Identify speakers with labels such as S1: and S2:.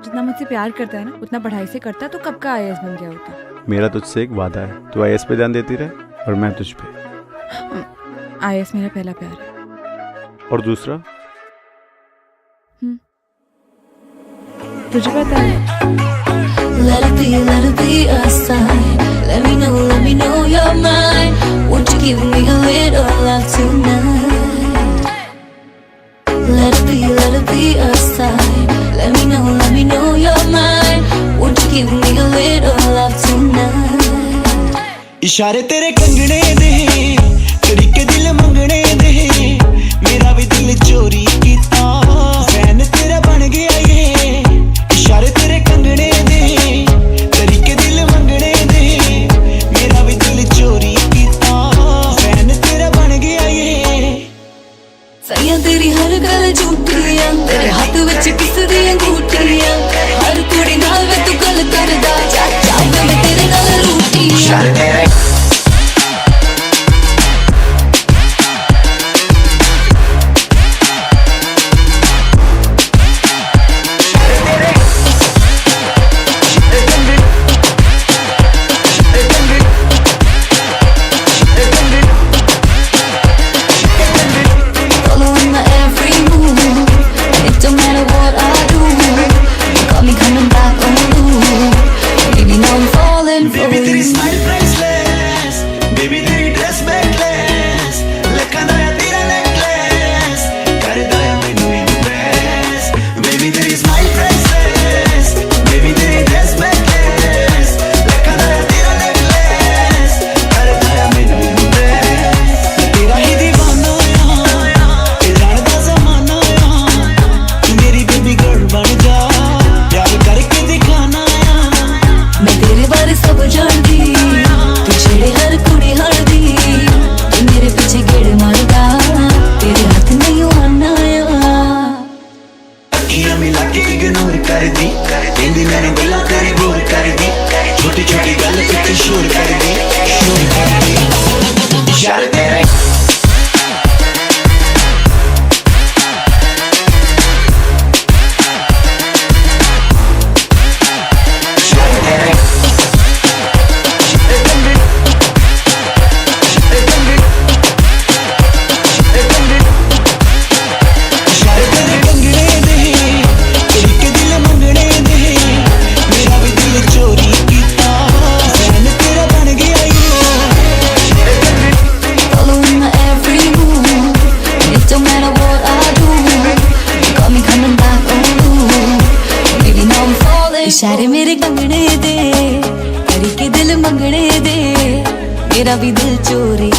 S1: जितना मुझसे प्यार करता है ना उतना पढ़ाई से करता तो कब का आईएएस बन गया होता।
S2: मेरा तुझसे एक वादा है, तू आईएएस पे ध्यान देती रहे और मैं तुझ पे।
S1: आईएएस मेरा पहला प्यार है।
S2: और दूसरा?
S1: तुझे पता है?
S3: Let it be a sign. Let me know you're mine. Won't you give me a little love tonight? Let it be a sign. Let me know you're mine. Won't you give me a little love tonight?
S4: इशारे तेरे कंगने दे, कड़ी के दिल मंगने दे, मेरा भी दिल चोरी कीता, फैन तेरा बन गया ये। इशारे तेरे कंगने दे, कड़ी के दिल मंगने दे, मेरा भी दिल चोरी कीता, फैन तेरा बन गया ये।
S3: सैया तेरी हर गल झूठियां, तेरे हाथ विच किस दी अंगूठियां, हर कुड़ी नाल वे तू गल करदा, चाचा मैं तेरे नाल रूठियां।
S4: Baby तेरी smile priceless, baby तेरी dress necklace, लखा दा या तेरा necklace, कर दाया मैनू impress. Baby तेरी smile priceless, baby तेरी dress necklace, लखा दा या तेरा necklace, कर दाया मैनू impress. तेरा ही दीवाना या, ते जानदा ज़माना या, तू मेरी baby girl बन जा, प्यार करके दिखाना या।
S3: मैं तेरे बारे सब जानदी, तू छेड़े हर कुड़ी हड़दी, तू मेरे पीछे गेड़ मारदा, तेरे हाथ नहीं आना
S4: अखियां मिला के इग्नोर कर दी, कहंदी मैंने गल्लां तेरी बोर कर दी, छोटी छोटी गल पे शोर कर दी, शोर कर दी। इशारे तेरे
S3: इशारे मेरे कंगने दे, करी के दिल मंगने दे, मेरा भी दिल चोरी